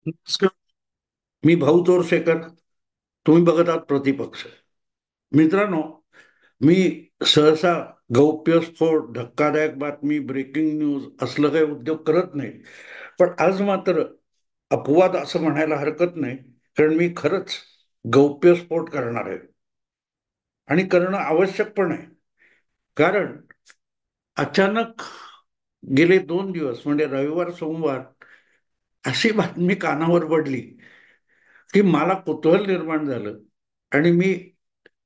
नमस्कार. मी भाऊ चोरशेखर. तुम्ही बघत आहात प्रतिपक्ष. मित्रांनो, मी सहसा गौप्यस्फोट, धक्कादायक बातमी, ब्रेकिंग न्यूज असलं काही उद्योग करत नाही. पण आज मात्र अपवाद असं म्हणायला हरकत नाही, कारण मी खरंच गौप्यस्फोट करणार आहे आणि करणं आवश्यक पण आहे. कारण अचानक गेले 2 दिवस म्हणजे रविवार सोमवार अशी बातमी कानावर पडली की मला कुतूहल निर्माण झालं आणि मी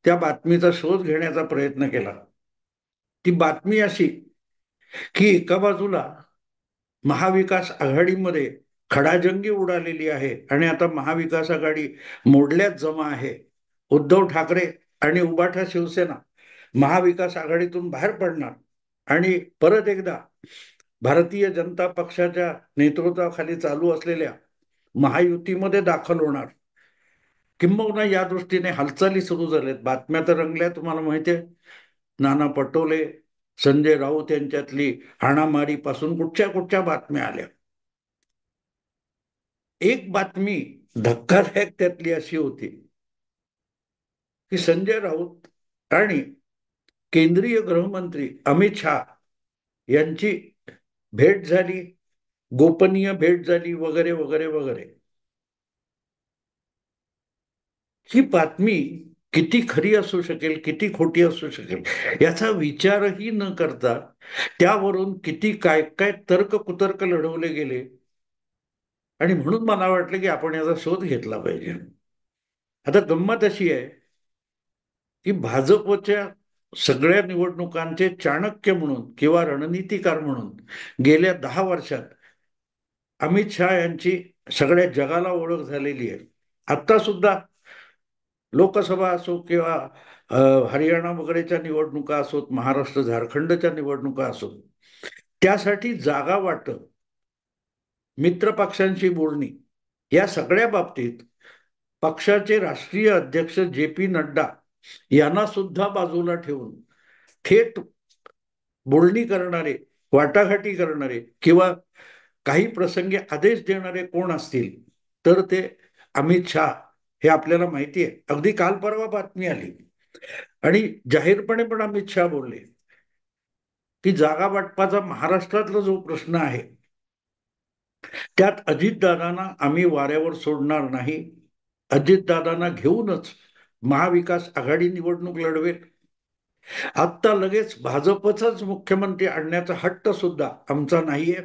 त्या बातमीचा शोध घेण्याचा प्रयत्न केला. ती बातमी अशी की एका बाजूला महाविकास आघाडीमध्ये खडाजंगी उडालेली आहे आणि आता महाविकास आघाडी मोडल्यात जमा आहे. उद्धव ठाकरे आणि उबाठा शिवसेना महाविकास आघाडीतून बाहेर पडणार आणि परत एकदा भारतीय जनता पक्षाच्या नेतृत्वाखाली चालू असलेल्या महायुतीमध्ये दाखल होणार. किंबहुना या दृष्टीने हालचाली सुरू झाल्यात. बातम्या तर रंगल्या, तुम्हाला माहिती आहे. नाना पटोले, संजय राऊत यांच्यातली हाणामारी पासून कुठच्या कुठच्या बातम्या आल्या. एक बातमी धक्कादायक त्यातली अशी होती की संजय राऊत आणि केंद्रीय गृहमंत्री अमित शहा यांची भेट झाली, गोपनीय भेट झाली, वगैरे वगैरे वगैरे. ही बातमी किती खरी असू शकेल, किती खोटी असू शकेल, याचा विचारही न करता त्यावरून किती काय काय तर्क कुतर्क लढवले गेले. आणि म्हणून मला वाटलं की आपण याचा शोध घेतला पाहिजे. आता गंमत अशी आहे की भाजपच्या सगळ्या निवडणुकांचे चाणक्य म्हणून किंवा रणनीतिकार म्हणून गेल्या 10 वर्षात अमित शहा यांची सगळ्या जगाला ओळख झालेली आहे. आता सुद्धा लोकसभा असो किंवा हरियाणा वगैरेच्या निवडणुका असोत, महाराष्ट्र झारखंडच्या निवडणुका असोत, त्यासाठी जागा वाटप, मित्र पक्षांशी बोलणी, या सगळ्या बाबतीत पक्षाचे राष्ट्रीय अध्यक्ष जे पी नड्डा यांना सुद्धा बाजूला ठेवून थेट बोलणी करणारे, वाटाघाटी करणारे किंवा काही प्रसंगी आदेश देणारे कोण असतील तर ते अमित शहा हे आपल्याला माहिती आहे. अगदी काल परवा बातमी आली आणि जाहीरपणे पण अमित शहा बोलले की जागा वाटपाचा महाराष्ट्रातला जो प्रश्न आहे त्यात अजितदादांना आम्ही वाऱ्यावर सोडणार नाही. अजितदादांना घेऊनच महाविकास आघाडी निवडणूक लढवेल. आत्ता लगेच भाजपचाच मुख्यमंत्री आणण्याचा हट्ट सुद्धा आमचा नाहीये.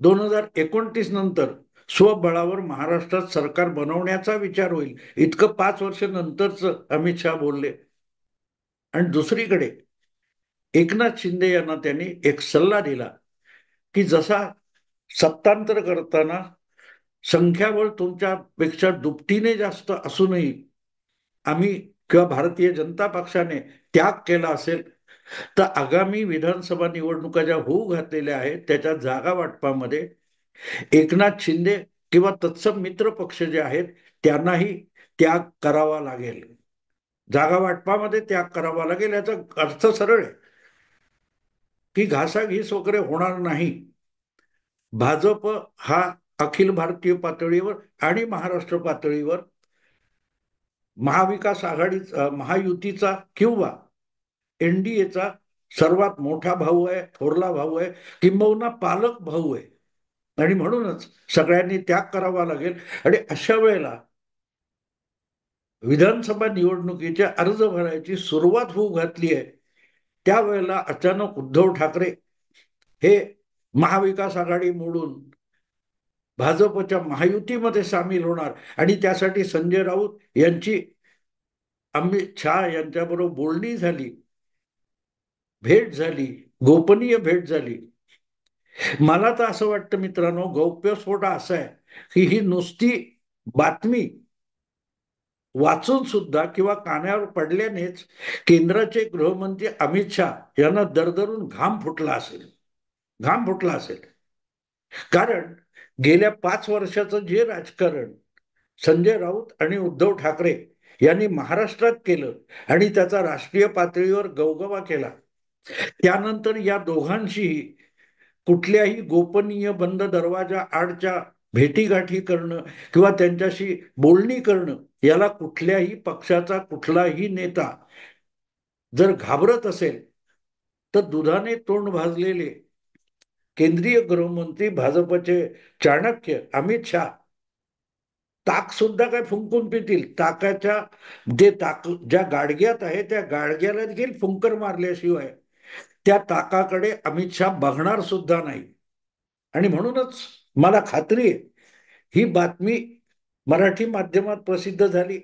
2029 नंतर स्वबळावर महाराष्ट्रात सरकार बनवण्याचा विचार होईल, इतकं 5 वर्ष नंतरच अमित शहा बोलले. आणि दुसरीकडे एकनाथ शिंदे यांना त्यांनी एक सल्ला दिला की जसा सत्तांतर करताना संख्याबळ तुमच्यापेक्षा दुपटीने जास्त असूनही आम्ही किंवा भारतीय जनता पक्षाने त्याग केला असेल, तर आगामी विधानसभा निवडणुका ज्या होऊ घातलेल्या आहेत त्याच्या जागा वाटपामध्ये एकनाथ शिंदे किंवा तत्सम मित्र पक्ष जे आहेत त्यांनाही त्याग करावा लागेल. जागा वाटपामध्ये त्याग करावा लागेल. याचा अर्थ सरळ आहे की घासाघीस वगैरे होणार नाही. भाजप हा अखिल भारतीय पातळीवर आणि महाराष्ट्र पातळीवर महाविकास आघाडी, महायुतीचा किंवा एनडीएचा सर्वात मोठा भाऊ आहे, थोरला भाऊ आहे, किंबहुना पालक भाऊ आहे. आणि म्हणूनच सगळ्यांनी त्याग करावा लागेल. आणि अशा वेळेला विधानसभा निवडणुकीच्या अर्ज भरायची सुरुवात होऊ घातली आहे. त्यावेळेला अचानक उद्धव ठाकरे हे महाविकास आघाडी मोडून भाजपच्या महायुतीमध्ये सामील होणार आणि त्यासाठी संजय राऊत यांची अमित शहा यांच्याबरोबर बोलणी झाली, भेट झाली, गोपनीय भेट झाली. मला तर असं वाटतं मित्रांनो, गौप्यस्फोट असा आहे की ही नुसती बातमी वाचून सुद्धा किंवा कानावर पडल्यानेच केंद्राचे गृहमंत्री अमित शहा यांना दरदरून घाम फुटला असेल. घाम फुटला असेल कारण गेल्या 5 वर्षाचं जे राजकारण संजय राऊत आणि उद्धव ठाकरे यांनी महाराष्ट्रात केलं आणि त्याचा राष्ट्रीय पातळीवर गवगवा केला, त्यानंतर या दोघांशीही कुठल्याही गोपनीय बंद दरवाजा आडच्या भेटीगाठी करणं किंवा त्यांच्याशी बोलणी करणं, याला कुठल्याही पक्षाचा कुठलाही नेता जर घाबरत असेल तर दुधाने तोंड भाजलेले केंद्रीय गृहमंत्री भाजपचे चाणक्य अमित शहा ताक सुद्धा काय फुंकून पितील. ताकाच्या जे ताक ज्या गाडग्यात आहे त्या गाडग्याला देखील फुंकर मारल्याशिवाय त्या ताकाकडे अमित शहा बघणार सुद्धा नाही. आणि म्हणूनच मला खात्री आहे ही बातमी मराठी माध्यमात प्रसिद्ध झाली,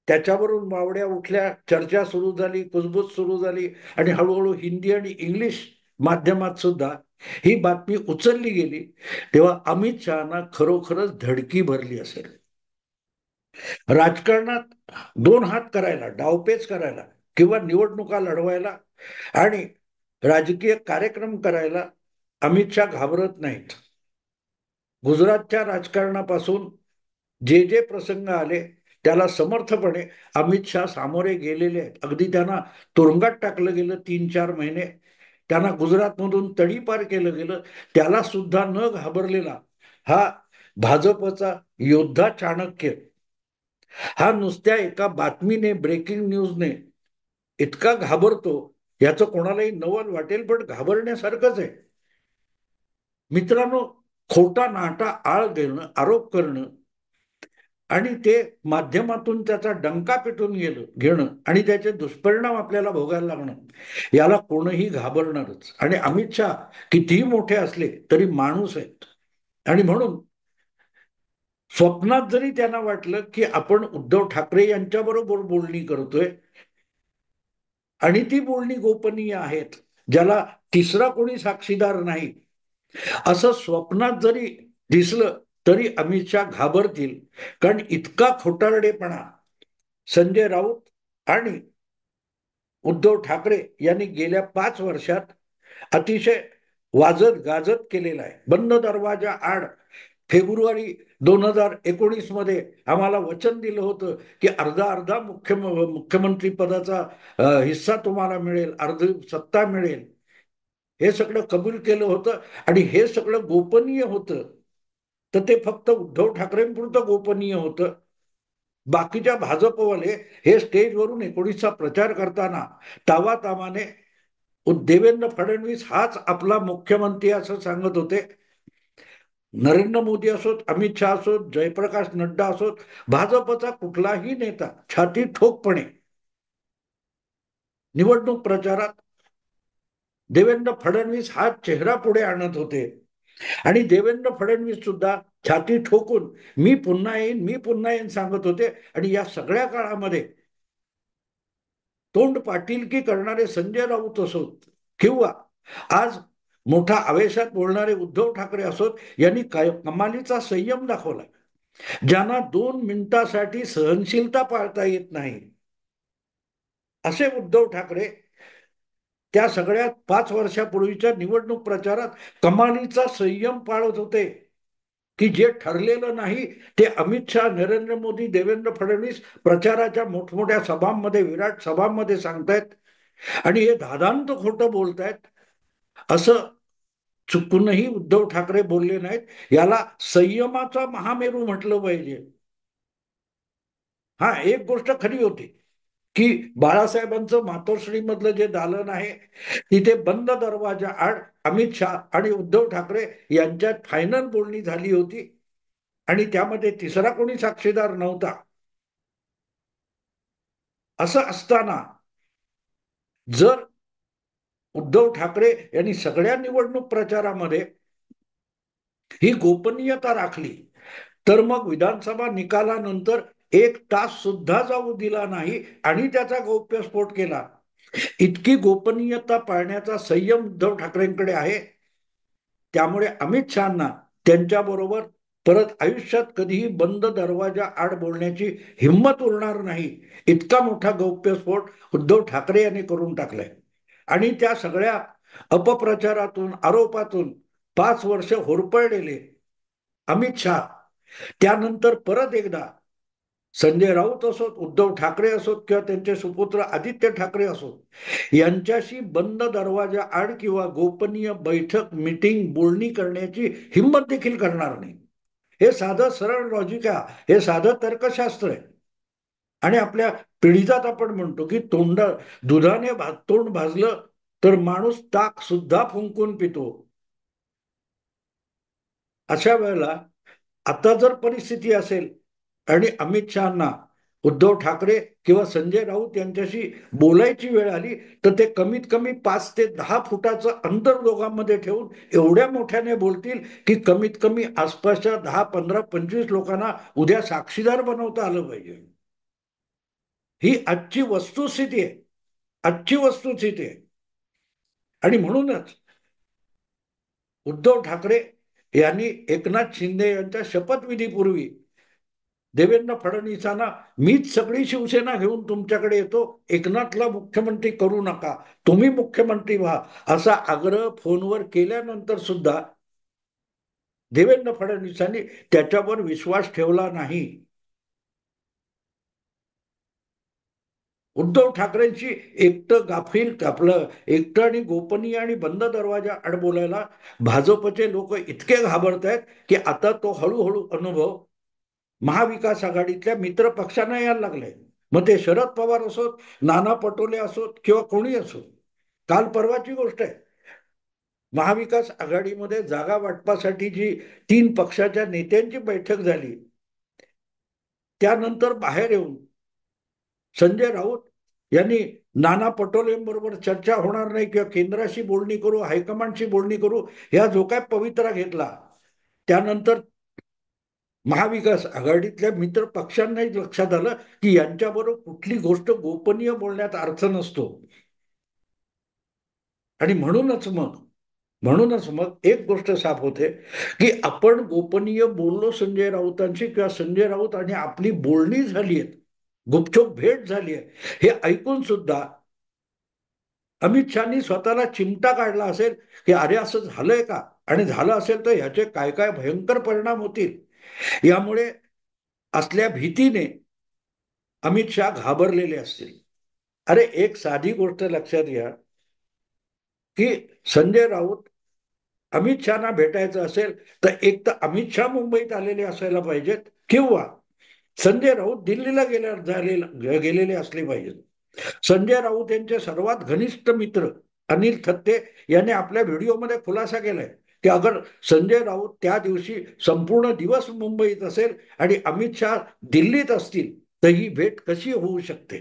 त्याच्यावरून मावड्या उठल्या, चर्चा सुरू झाली, कुजबूज सुरू झाली आणि हळूहळू हिंदी आणि इंग्लिश माध्यमात सुद्धा ही बातमी उचलली गेली. तेव्हा अमित शहाना खरोखरच धडकी भरली असेल. राजकारणात दोन हात करायला, डावपेच करायला किंवा निवडणुका लढवायला आणि राजकीय कार्यक्रम करायला अमित शहा घाबरत नाहीत. गुजरातच्या राजकारणापासून जे जे प्रसंग आले त्याला समर्थपणे अमित शहा सामोरे गेलेले आहेत. अगदी त्यांना तुरुंगात टाकलं गेलं 3-4 महिने, त्यांना गुजरातमधून तडीपार केलं गेलं, त्याला सुद्धा न घाबरलेला हा भाजपचा योद्धा चाणक्य हा नुसत्या एका बातमीने, ब्रेकिंग न्यूजने इतका घाबरतो, याचं कोणालाही नवल वाटेल पण घाबरण्यासारखंच आहे. मित्रांनो, खोटा नाटा आळ घेणं, आरोप करणं आणि ते माध्यमातून त्याचा डंका पेटून घेणं आणि त्याचे दुष्परिणाम आपल्याला भोगायला लागणं, याला कोणीही घाबरणारच. आणि अमित शहा कितीही मोठे असले तरी माणूस आहेत. आणि म्हणून स्वप्नात जरी त्यांना वाटलं की आपण उद्धव ठाकरे यांच्याबरोबर बोलणी करतोय आणि ती बोलणी गोपनीय आहेत, ज्याला तिसरा कोणी साक्षीदार नाही, असं स्वप्नात जरी दिसलं तरी अमित शहा घाबरतील. कारण इतका खोटारडेपणा संजय राऊत आणि उद्धव ठाकरे यांनी गेल्या 5 वर्षात अतिशय वाजत गाजत केलेला आहे. बंद दरवाजा आड फेब्रुवारी 2019 मध्ये आम्हाला वचन दिलं होतं की अर्धा अर्धा मुख्यमंत्री पदाचा हिस्सा तुम्हाला मिळेल, अर्धी सत्ता मिळेल. हे सगळं कबूल केलं होतं आणि हे सगळं गोपनीय होतं. तर ते फक्त उद्धव ठाकरेंपुरतं गोपनीय होतं. बाकीच्या भाजपवाले हे स्टेजवरून 19चा प्रचार करताना तावातावाने देवेंद्र फडणवीस हाच आपला मुख्यमंत्री असं सांगत होते. नरेंद्र मोदी असोत, अमित शहा असोत, जयप्रकाश नड्डा असोत, भाजपचा कुठलाही नेता छाती ठोकपणे निवडणूक प्रचारात देवेंद्र फडणवीस हा चेहरा पुढे आणत होते. आणि देवेंद्र फडणवीस सुद्धा छाती ठोकून मी पुन्हा येईन, मी पुन्हा येईन सांगत होते. आणि या सगळ्या काळामध्ये तोंड पाटीलकी करणारे संजय राऊत असोत किंवा आज मोठा आवेशात बोलणारे उद्धव ठाकरे असोत, यांनी कमालीचा संयम दाखवला. ज्यांना 2 मिनिटासाठी सहनशीलता पाळता येत नाही असे उद्धव ठाकरे त्या सगळ्या 5 वर्षापूर्वीच्या निवडणूक प्रचारात कमालीचा संयम पाळत होते की जे ठरलेलं नाही ते अमित शहा, नरेंद्र मोदी, देवेंद्र फडणवीस प्रचाराच्या मोठमोठ्या सभांमध्ये, विराट सभांमध्ये सांगतायत आणि हे धादांत खोटं बोलतायत असं चुकूनही उद्धव ठाकरे बोलले नाहीत. याला संयमाचा महामेरू म्हटलं पाहिजे. हा, एक गोष्ट खरी होती की बाळासाहेबांचं मातोश्री मधलं जे दालन आहे तिथे बंद दरवाजा आड अमित शहा आणि उद्धव ठाकरे यांच्यात फायनल बोलणी झाली होती आणि त्यामध्ये तिसरा कोणी साक्षीदार नव्हता. असं असताना जर उद्धव ठाकरे यांनी सगळ्या निवडणूक प्रचारामध्ये ही गोपनीयता राखली तर मग विधानसभा निकालानंतर 1 तास सुद्धा जाऊ दिला नाही आणि त्याचा गौप्यस्फोट केला. इतकी गोपनीयता पाळण्याचा संयम उद्धव ठाकरेंकडे आहे. त्यामुळे अमित शहाना त्यांच्याबरोबर परत आयुष्यात कधीही बंद दरवाजा आड बोलण्याची हिंमत उरणार नाही. इतका मोठा गौप्यस्फोट उद्धव ठाकरे यांनी करून टाकलाय. आणि त्या सगळ्या अपप्रचारातून, आरोपातून 5 वर्ष होरपळलेले अमित शहा त्यानंतर परत एकदा संजय राऊत असोत, उद्धव ठाकरे असोत किंवा त्यांचे सुपुत्र आदित्य ठाकरे असोत, यांच्याशी बंद दरवाजा आड किंवा गोपनीय बैठक, मीटिंग, बोलणी करण्याची हिंमत देखील करणार नाही. हे साधं सरळ लॉजिक आहे, हे साधं तर्कशास्त्र आहे. आणि आपल्या पिढीजात आपण म्हणतो की दुधाने तोंड भाजलं तर माणूस ताक सुद्धा फुंकून पितो. अशा वेळेला आता जर परिस्थिती असेल आणि अमित शहाना उद्धव ठाकरे किंवा संजय राऊत यांच्याशी बोलायची वेळ आली, तर ते कमीत कमी 5 ते 10 फुटाचं अंतर दोघांमध्ये ठेवून एवढ्या मोठ्याने बोलतील की कमीत कमी आसपासच्या 10, 15, 25 लोकांना उद्या साक्षीदार बनवता आलं पाहिजे. ही आजची वस्तुस्थिती आहे. आजची वस्तुस्थिती आहे. आणि म्हणूनच उद्धव ठाकरे यांनी एकनाथ शिंदे यांच्या शपथविधीपूर्वी देवेंद्र फडणवीसांना, मीच सगळी शिवसेना घेऊन तुमच्याकडे येतो, एकनाथला मुख्यमंत्री करू नका, तुम्ही मुख्यमंत्री व्हा, असा आग्रह फोनवर केल्यानंतर सुद्धा देवेंद्र फडणवीसांनी त्याच्यावर विश्वास ठेवला नाही. उद्धव ठाकरेंशी एकटं गाफील आपलं एकटं आणि गोपनीय आणि बंद दरवाजा आड बोलायला भाजपचे लोक इतके घाबरत आहेत की आता तो हळूहळू अनुभव महाविकास आघाडीतल्या मित्र पक्षांना यायला लागले. मग ते शरद पवार असोत, नाना पटोले असोत किंवा कोणी असोत. काल परवाची गोष्ट आहे, महाविकास आघाडीमध्ये जागा वाटपासाठी जी 3 पक्षाच्या नेत्यांची बैठक झाली, त्यानंतर बाहेर येऊन संजय राऊत यांनी नाना पटोलेंबरोबर चर्चा होणार नाही किंवा केंद्राशी बोलणी करू, हायकमांडशी बोलणी करू, या जो काय पवित्रा घेतला, त्यानंतर महाविकास आघाडीतल्या मित्र पक्षांनाही लक्षात आलं की यांच्याबरोबर कुठली गोष्ट गोपनीय बोलण्यात अर्थ नसतो. आणि म्हणूनच मग एक गोष्ट साफ होते की आपण गोपनीय बोललो संजय राऊतांशी किंवा संजय राऊत आणि आपली बोलणी झाली आहे, गुपचूप भेट झाली आहे, हे ऐकून सुद्धा अमित शहानी स्वतःला चिमटा काढला असेल की अरे असं झालंय का, आणि झालं असेल तर ह्याचे काय काय भयंकर परिणाम होतील. यामुळे असल्या भीतीने अमित शहा घाबरलेले असतील. अरे एक साधी गोष्ट लक्षात घ्या की संजय राऊत अमित शहाना भेटायचं असेल तर एक तर अमित शहा मुंबईत आलेले असायला पाहिजेत किंवा संजय राऊत दिल्लीला गेलेले असले पाहिजेत. संजय राऊत यांचे सर्वात घनिष्ठ मित्र अनिल थत्ते यांनी आपल्या व्हिडिओमध्ये खुलासा केलाय की अगर संजय राऊत त्या दिवशी संपूर्ण दिवस मुंबईत असेल आणि अमित शहा दिल्लीत असतील तर ही भेट कशी होऊ शकते.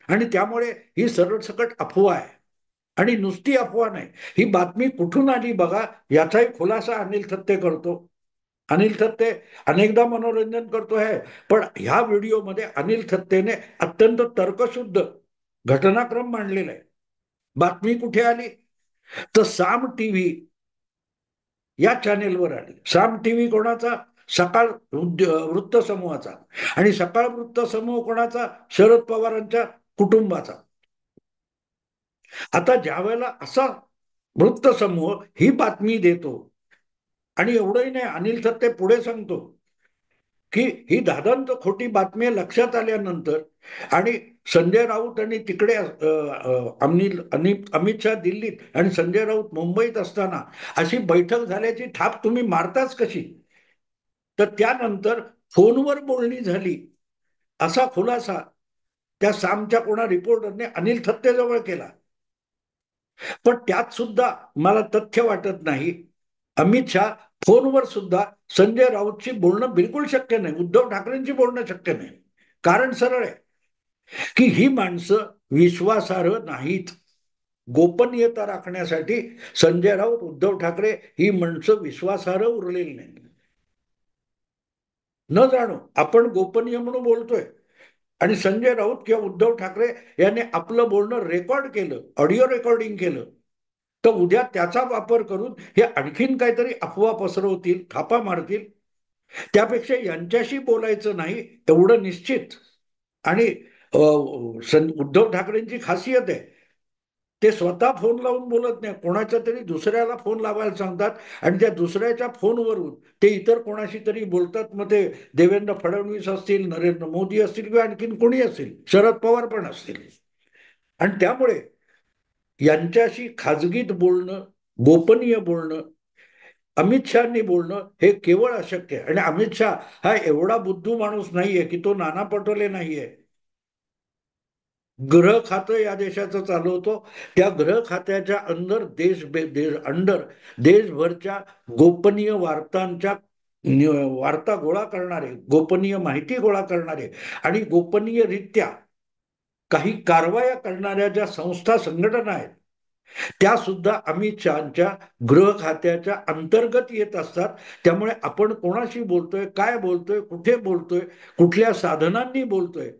आणि त्यामुळे ही सरळसकट अफवा आहे. आणि नुसती अफवा नाही, ही बातमी कुठून आली बघा, याचाही खुलासा अनिल थत्ते करतो. अनिल थत्ते अनेकदा मनोरंजन करतो आहे, पण ह्या व्हिडिओमध्ये अनिल थत्तेने अत्यंत तर्कशुद्ध घटनाक्रम मांडलेला आहे. बातमी कुठे आली तर साम टीव्ही या चॅनेलवर आली. साम टीव्ही कोणाचा? सकाळ वृत्त समूहाचा. आणि सकाळ वृत्त समूह कोणाचा? शरद पवारांच्या कुटुंबाचा. आता ज्या वेळेला असा वृत्त समूह ही बातमी देतो, आणि एवढंही नाही, अनिल थत्ते पुढे सांगतो की ही दादांत खोटी बातमी लक्षात आल्यानंतर आणि संजय राऊत आणि तिकडे अमित शहा दिल्लीत आणि संजय राऊत मुंबईत असताना अशी बैठक झाल्याची थाप तुम्ही मारताच कशी. तर त्यानंतर फोनवर बोलणी झाली असा खुलासा त्या सामच्या कोणा रिपोर्टरने अनिल थत्तेजवळ केला. पण त्यात सुद्धा मला तथ्य वाटत नाही. अमित शहा फोनवर सुद्धा संजय राऊतशी बोलणं बिलकुल शक्य नाही, उद्धव ठाकरेंशी बोलणं शक्य नाही. कारण सरळ आहे की ही माणसं विश्वासार्ह नाहीत. गोपनीयता राखण्यासाठी संजय राऊत, उद्धव ठाकरे ही माणसं विश्वासार्ह उरलेली नाही. न जाणो आपण गोपनीय म्हणून बोलतोय आणि संजय राऊत किंवा उद्धव ठाकरे यांनी आपलं बोलणं रेकॉर्ड केलं, ऑडिओ रेकॉर्डिंग केलं, तर उद्या त्याचा वापर करून हे आणखीन काहीतरी अफवा पसरवतील, थापा मारतील. त्यापेक्षा यांच्याशी बोलायचं नाही एवढं निश्चित. आणि उद्धव ठाकरेंची खासियत आहे ते स्वतः फोन लावून बोलत नाही, कोणाच्या तरी दुसऱ्याला फोन लावायला सांगतात आणि त्या दुसऱ्याच्या फोनवरून ते इतर कोणाशी तरी बोलतात. मग ते देवेंद्र फडणवीस असतील, नरेंद्र मोदी असतील किंवा आणखीन कोणी असेल, शरद पवार पण असतील. आणि त्यामुळे यांच्याशी खाजगीत बोलणं, गोपनीय बोलणं, अमित शहानी बोलणं हे केवळ अशक्य आहे. आणि अमित शहा हा एवढा बुद्धू माणूस नाहीये की तो नाना पटोले नाहीये. गृह खातं या देशाचं चालवतो. त्या गृह खात्याच्या अंदर अंडर देशभरच्या गोपनीय वार्तांच्या वार्ता गोळा करणारे, गोपनीय माहिती गोळा करणारे आणि गोपनीयरित्या काही कारवाया करणाऱ्या ज्या संस्था संघटना आहेत, त्या सुद्धा अमित शहाच्या गृह खात्याच्या अंतर्गत येत असतात. त्यामुळे आपण कोणाशी बोलतोय, काय बोलतोय, कुठे बोलतोय, कुठल्या साधनांनी बोलतोय,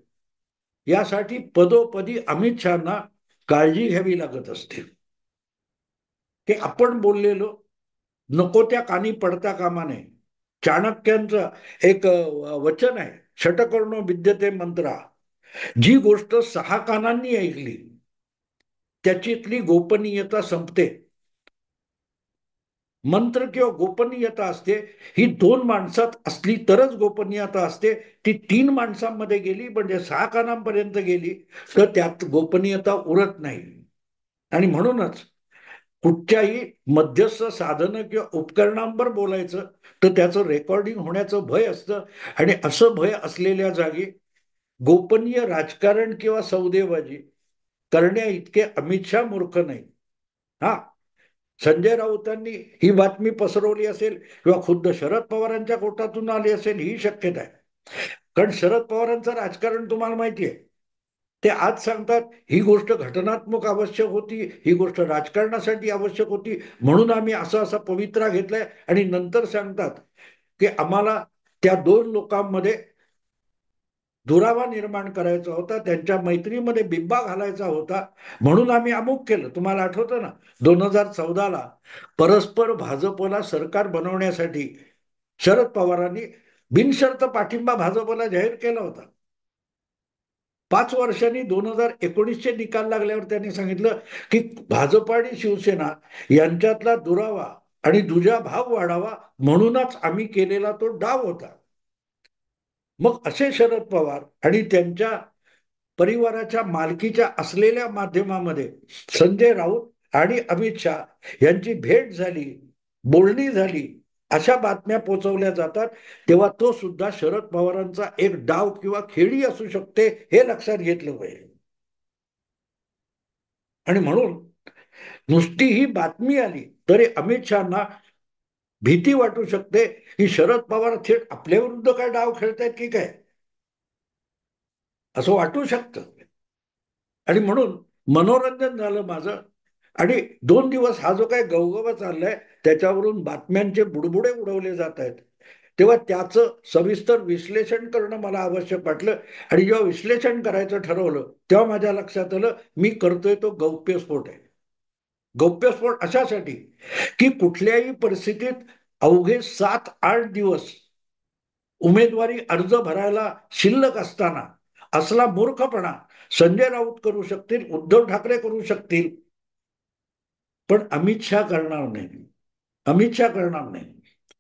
यासाठी पदोपदी अमित शहाना काळजी घ्यावी लागत असते. ते आपण बोललेलो नको त्या कानी पडता कामा नये. चाणक्यांचं एक वचन आहे, षटकर्णो विद्यते मंत्रा. जी गोष्ट 6 कानांनी ऐकली त्याच्यातली गोपनीयता संपते. मंत्र किंवा गोपनीयता असते ही 2 माणसात असली तरच गोपनीयता असते. ती 3 माणसांमध्ये गेली म्हणजे 6 कानांपर्यंत गेली तर त्यात गोपनीयता उरत नाही. आणि म्हणूनच कुठच्याही मध्यस्थ साधनं किंवा उपकरणांवर बोलायचं तर त्याचं रेकॉर्डिंग होण्याचं भय असतं. आणि असं भय असलेल्या जागी गोपनीय राजकारण किंवा सौदेबाजी करण्या इतके अमित शहा मूर्ख नाही. हा, संजय राऊतांनी ही बातमी पसरवली असेल किंवा खुद्द शरद पवारांच्या कोटातून आली असेल ही शक्यता आहे. कारण शरद पवारांचं राजकारण तुम्हाला माहिती आहे. ते आज सांगतात ही गोष्ट घटनात्मक आवश्यक होती, ही गोष्ट राजकारणासाठी आवश्यक होती, म्हणून आम्ही असा असा पवित्रा घेतलाय. आणि नंतर सांगतात की आम्हाला त्या 2 लोकांमध्ये दुरावा निर्माण करायचा होता, त्यांच्या मैत्रीमध्ये बिंबा घालायचा होता, म्हणून आम्ही अमुक केलं. तुम्हाला आठवतं ना, 2014ला परस्पर भाजपला सरकार बनवण्यासाठी शरद पवारांनी बिनशर्त पाठिंबा भाजपला जाहीर केला होता. 5 वर्षांनी 2019चे निकाल लागल्यावर त्यांनी सांगितलं की भाजप आणि शिवसेना यांच्यातला दुरावा आणि दुजाभाव वाढावा म्हणूनच आम्ही केलेला तो डाव होता. मग असे शरद पवार आणि त्यांच्या परिवाराच्या मालकीच्या असलेल्या माध्यमामध्ये संजय राऊत आणि अमित शहा यांची भेट झाली, बोलणी झाली, अशा बातम्या पोचवल्या जातात. तेव्हा तो सुद्धा शरद पवारांचा एक डाव किंवा खेळी असू शकते हे लक्षात घेतलं पाहिजे. आणि म्हणून नुसती ही बातमी आली तरी अमित शहाना भीती वाटू शकते की शरद पवार थेट आपल्या विरुद्ध काय डाव खेळतायत की काय, असं वाटू शकतं. आणि म्हणून मनोरंजन झालं माझं. आणि 2 दिवस हा जो काय गवगवा चाललाय त्याच्यावरून बातम्यांचे बुडबुडे उडवले जात आहेत, तेव्हा त्याचं सविस्तर विश्लेषण करणं मला आवश्यक वाटलं. आणि जेव्हा विश्लेषण करायचं ठरवलं तेव्हा माझ्या लक्षात आलं मी करतोय तो गौप्यस्फोट आहे. गौप्यस्फोट अशासाठी की कुठल्याही परिस्थितीत अवघे 7-8 दिवस उमेदवारी अर्ज भरायला शिल्लक असताना असला मूर्खपणा संजय राऊत करू शकतील, उद्धव ठाकरे करू शकतील, पण अमित शहा करणार नाही. अमित शहा करणार नाही.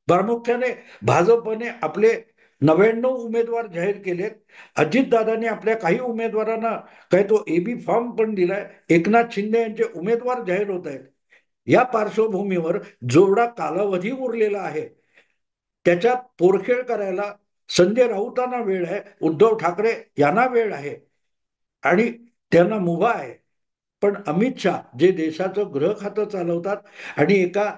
प्रामुख्याने भाजपने आपले 99 उमेदवार जाहीर केलेत. अजितदादांनी आपल्या काही उमेदवारांना काय तो एबी फॉर्म पण दिलाय. एकनाथ शिंदे यांचे उमेदवार जाहीर होत आहेत. या पार्श्वभूमीवर जेवढा कालावधी उरलेला आहे त्याच्यात पोरखेळ करायला संजय राऊतांना वेळ आहे, उद्धव ठाकरे यांना वेळ आहे आणि त्यांना मुभा आहे. पण अमित शहा जे देशाचं गृह खातं चालवतात आणि एका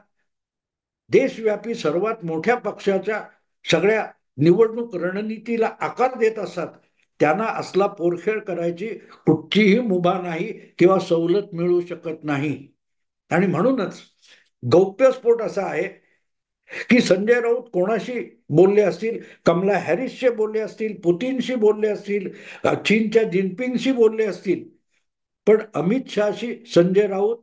देशव्यापी सर्वात मोठ्या पक्षाच्या सगळ्या निवडणूक रणनीतीला आकार देत असतात, त्यांना असला पोरखेळ करायची कुठचीही मुभा नाही किंवा सवलत मिळू शकत नाही. आणि म्हणूनच गौप्यस्फोट असा आहे की संजय राऊत कोणाशी बोलले असतील, कमला हॅरिसशी बोलले असतील, पुतीनशी बोलले असतील, चीनच्या जिनपिंगशी बोलले असतील, पण अमित शहाशी संजय राऊत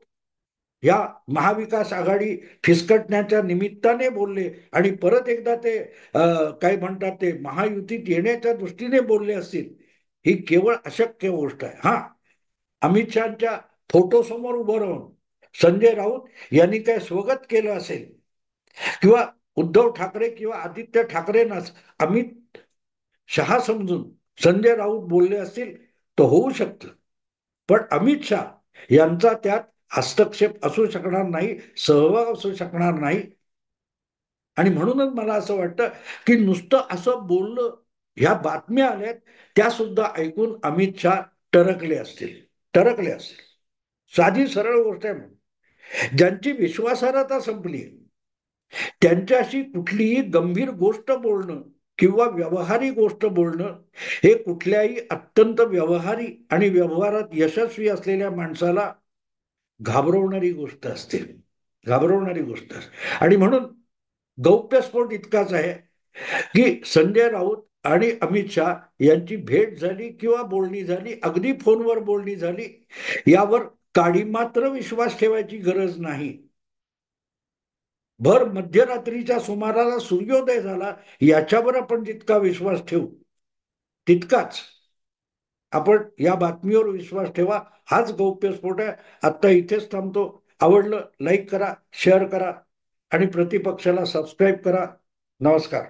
या महाविकास आघाडी फिसकटण्याच्या निमित्ताने बोलले आणि परत एकदा ते काय म्हणतात ते महायुतीत येण्याच्या दृष्टीने बोलले असतील, ही केवळ अशक्य गोष्ट आहे. हा, अमित शहाच्या फोटो समोर उभं राहून संजय राऊत यांनी काय स्वगत केलं असेल, किंवा उद्धव ठाकरे किंवा आदित्य ठाकरेंनाच अमित शहा समजून संजय राऊत बोलले असतील तर होऊ शकतं. पण अमित शहा यांचा त्यात हस्तक्षेप असू शकणार नाही, सहभाग असू शकणार नाही. आणि म्हणूनच मला असं वाटतं की नुसतं असं बोललं, ह्या बातम्या आल्यात त्या सुद्धा ऐकून अमित शहा टरकले असतील, टरकले असतील. साधी सरळ गोष्ट आहे. ज्यांची विश्वासार्हता संपली, त्यांच्याशी कुठलीही गंभीर गोष्ट बोलणं किंवा व्यवहारी गोष्ट बोलणं हे कुठल्याही अत्यंत व्यवहारी आणि व्यवहारात यशस्वी असलेल्या माणसाला घाबरवणारी गोष्ट असते, घाबरवणारी गोष्ट असते. आणि म्हणून गौप्यस्फोट इतकाच आहे की संजय राऊत आणि अमित शहा यांची भेट झाली किंवा बोलणी झाली, अगदी फोनवर बोलणी झाली, यावर काडी मात्र विश्वास ठेवायची गरज नाही. भर मध्यरात्रीच्या सुमाराला सूर्योदय झाला याच्यावर आपण जितका विश्वास ठेवू, तितकाच आपण या बातमीवर विश्वास ठेवा. हाच गौप्यस्फोट आहे. आता इथेच थांबतो. आवडलं लाईक करा, शेअर करा आणि प्रतिपक्षाला सबस्क्राईब करा. नमस्कार.